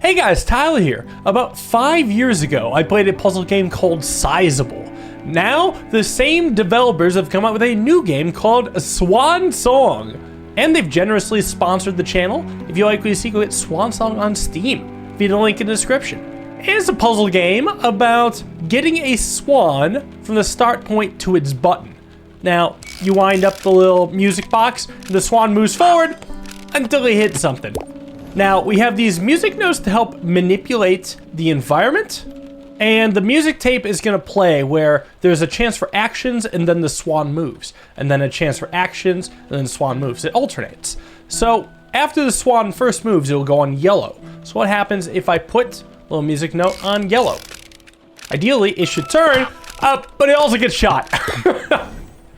Hey guys, Tyler here. About 5 years ago, I played a puzzle game called Sizeable. Now, the same developers have come out with a new game called Swan Song. And they've generously sponsored the channel. If you like what you see, go get Swan Song on Steam via the link in the description. It's a puzzle game about getting a swan from the start point to its button. Now, you wind up the little music box, and the swan moves forward until it hits something. Now, we have these music notes to help manipulate the environment, and the music tape is going to play where there's a chance for actions and then the swan moves, and then a chance for actions and then the swan moves. It alternates. So, after the swan first moves, it will go on yellow. So what happens if I put a little music note on yellow? Ideally, it should turn up, but it also gets shot.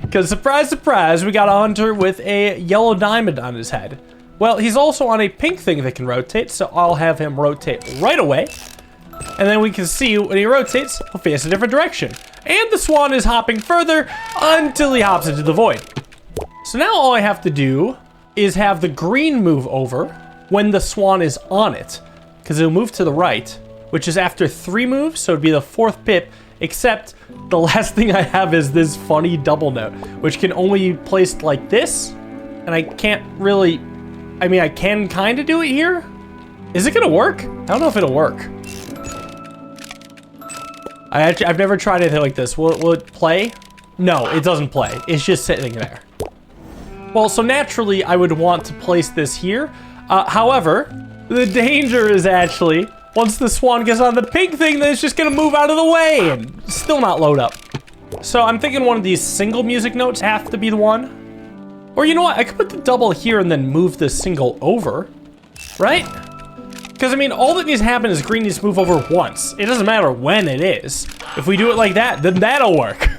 Because surprise, surprise, we got a hunter with a yellow diamond on his head. Well, he's also on a pink thing that can rotate, so I'll have him rotate right away. And then we can see when he rotates, he'll face a different direction. And the swan is hopping further until he hops into the void. So now all I have to do is have the green move over when the swan is on it, because it'll move to the right, which is after 3 moves, so it'd be the 4th pip, except the last thing I have is this funny double note, which can only be placed like this, and I can't really... I mean, I can kind of do it here. Is it gonna work? I don't know if it'll work. I've never tried anything like this. Will it play? No, it doesn't play. It's just sitting there. Well, so naturally, I would want to place this here. However, the danger is actually, once the swan gets on the pink thing, then it's just gonna move out of the way and still not load up. So I'm thinking one of these single music notes have to be the one. Or you know what, I could put the double here and then move the single over, right? Because I mean, all that needs to happen is green needs to move over once. It doesn't matter when it is. If we do it like that, then that'll work.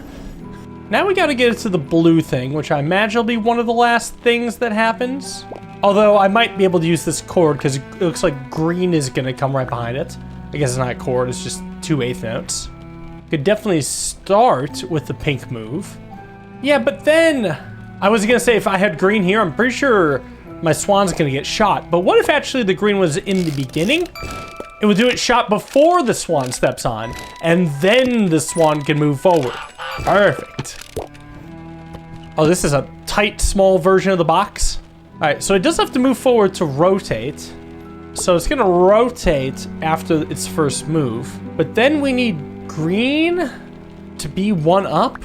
Now we gotta get it to the blue thing, which I imagine will be one of the last things that happens. Although I might be able to use this chord because it looks like green is gonna come right behind it. I guess it's not a chord, it's just 2 eighth notes. Could definitely start with the pink move. Yeah, but then I was gonna say if I had green here, I'm pretty sure my swan's gonna get shot. But what if actually the green was in the beginning? It would do it shot before the swan steps on, and then the swan can move forward. Perfect. Oh, this is a tight, small version of the box. All right, so it does have to move forward to rotate. So it's gonna rotate after its first move. But then we need green to be 1 up,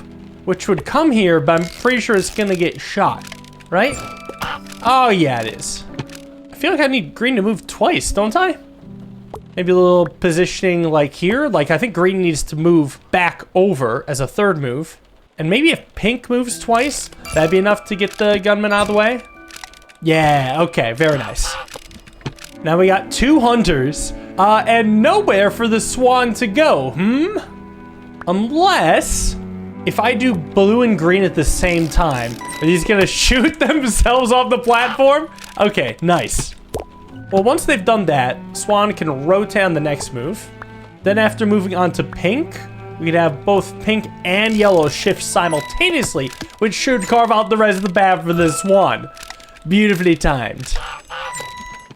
which would come here, but I'm pretty sure it's gonna get shot, right? Oh yeah, it is. I feel like I need green to move twice, don't I? Maybe a little positioning like here. Like I think green needs to move back over as a 3rd move. And maybe if pink moves twice, that'd be enough to get the gunman out of the way. Yeah, okay, very nice. Now we got 2 hunters, and nowhere for the swan to go, Unless, if I do blue and green at the same time, are these gonna shoot themselves off the platform? Okay, nice. Well, once they've done that, swan can rotate on the next move. Then after moving on to pink, we'd have both pink and yellow shift simultaneously, which should carve out the rest of the path for the swan. Beautifully timed.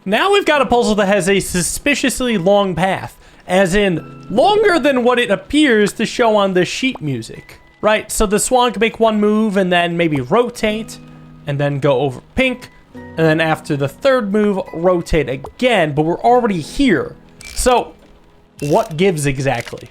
Now we've got a puzzle that has a suspiciously long path, as in longer than what it appears to show on the sheet music. Right, so the swan can make 1 move and then maybe rotate, and then go over pink, and then after the 3rd move, rotate again, but we're already here. So, what gives exactly?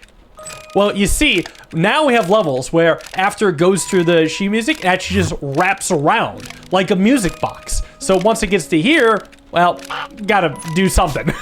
Well, you see, now we have levels where after it goes through the sheet music, it actually just wraps around like a music box. So once it gets to here, well, gotta do something.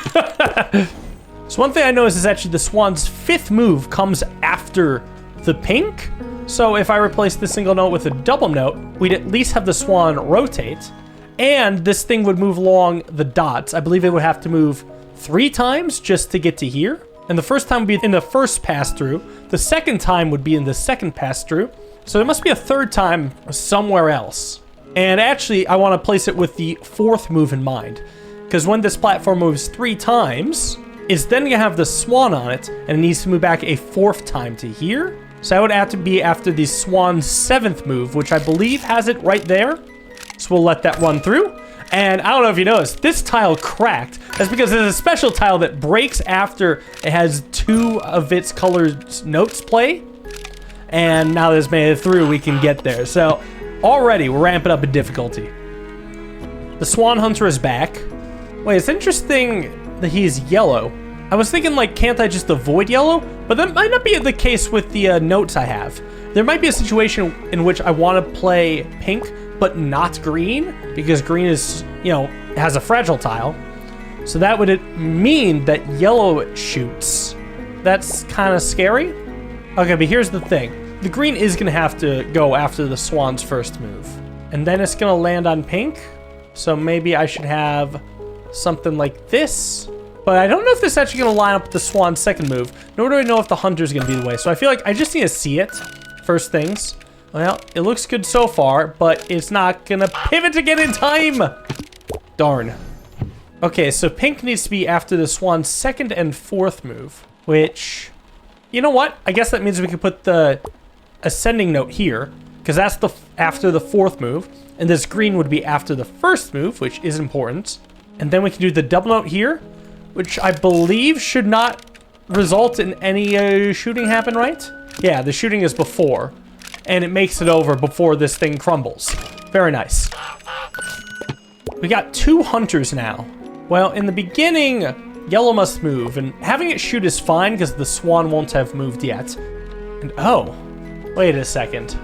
So one thing I noticed is actually the swan's 5th move comes after the pink. So if I replace the single note with a double note, we'd at least have the swan rotate. And this thing would move along the dots. I believe it would have to move 3 times just to get to here. And the first time would be in the first pass through. The second time would be in the second pass through. So there must be a 3rd time somewhere else. And actually, I want to place it with the 4th move in mind. Because when this platform moves 3 times, it's then going to have the swan on it, and it needs to move back a 4th time to here. So that would have to be after the swan's 7th move, which I believe has it right there. So we'll let that run through. And I don't know if you noticed, this tile cracked. That's because there's a special tile that breaks after it has 2 of its colored notes play. And now that it's made it through, we can get there. So already we're ramping up in difficulty. The Swan Hunter is back. Wait, it's interesting that he's yellow. I was thinking, like, can't I just avoid yellow? But that might not be the case with the notes I have. There might be a situation in which I want to play pink, but not green, because green is, you know, has a fragile tile. So that would mean that yellow shoots. That's kind of scary. Okay, but here's the thing. The green is going to have to go after the Swan's first move. And then it's going to land on pink. So maybe I should have something like this. But I don't know if this is actually going to line up with the Swan's second move. Nor do I know if the Hunter's going to be the way. So I feel like I just need to see it first things. Well, it looks good so far, but it's not going to pivot again in time. Darn. Okay, so pink needs to be after the Swan's second and fourth move. Which, you know what? I guess that means we could put the ascending note here. Because that's after the fourth move. And this green would be after the first move, which is important. And then we can do the double note here, which I believe should not result in any shooting happen, right? Yeah, the shooting is before. And it makes it over before this thing crumbles. Very nice. We got 2 hunters now. Well, in the beginning, yellow must move. And having it shoot is fine because the Swan won't have moved yet. And oh, wait a second.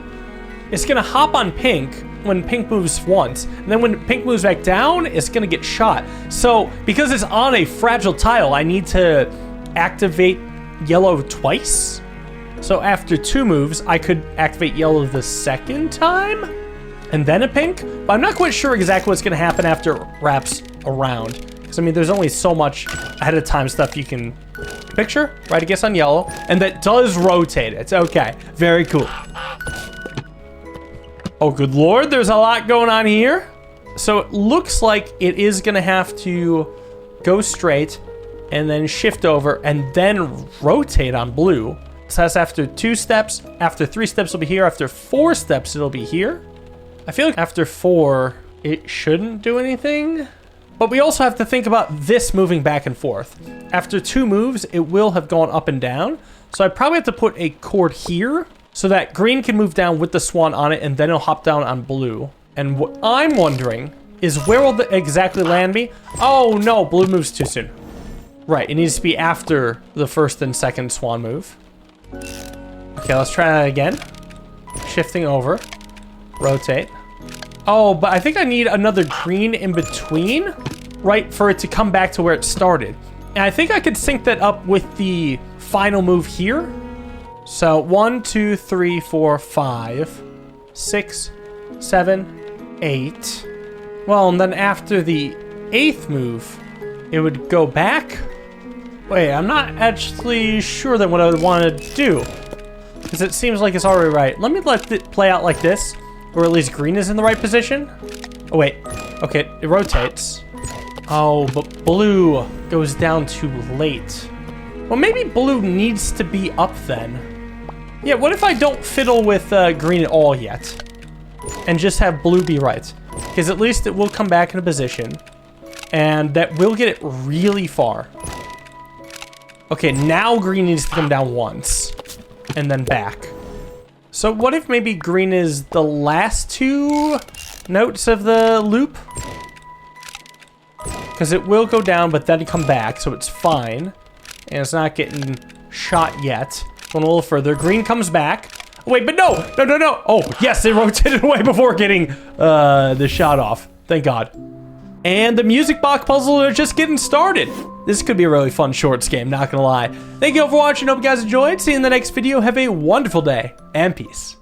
It's going to hop on pink when pink moves once. And then when pink moves back down, it's going to get shot. So because it's on a fragile tile, I need to activate yellow twice. So after 2 moves, I could activate yellow the second time, and then a pink. But I'm not quite sure exactly what's going to happen after it wraps around. Because, I mean, there's only so much ahead of time stuff you can picture, right? I guess on yellow. And that does rotate it. Okay, very cool. Oh, good lord, there's a lot going on here. So it looks like it is going to have to go straight and then shift over and then rotate on blue. So that's after 2 steps. After 3 steps, it'll be here. After 4 steps, it'll be here. I feel like after 4, it shouldn't do anything. But we also have to think about this moving back and forth. After 2 moves, it will have gone up and down. So I probably have to put a cord here so that green can move down with the Swan on it, and then it'll hop down on blue. And what I'm wondering is where will it exactly land me? Oh, no, blue moves too soon. Right, it needs to be after the first and second Swan move. Okay, let's try that again. Shifting over. Rotate. Oh, but I think I need another green in between, right, for it to come back to where it started. And I think I could sync that up with the final move here. So 1, 2, 3, 4, 5, 6, 7, 8. Well, and then after the 8th move, it would go back. Wait, I'm not actually sure then what I would want to do, because it seems like it's already right. Let me let it play out like this, or at least green is in the right position. Oh, wait. Okay, it rotates. Oh, but blue goes down too late. Well, maybe blue needs to be up then. Yeah, what if I don't fiddle with green at all yet? And just have blue be right? Because at least it will come back in a position. And that will get it really far. Okay, now green needs to come down once. And then back. So what if maybe green is the last 2 notes of the loop? Because it will go down, but then come back, so it's fine. And it's not getting shot yet. Going a little further. Green comes back. Oh, wait, but no! No, no, no! Oh, yes, it rotated away before getting the shot off. Thank God. And the music box puzzle are just getting started. This could be a really fun shorts game, not gonna lie. Thank you all for watching. Hope you guys enjoyed. See you in the next video. Have a wonderful day, and peace.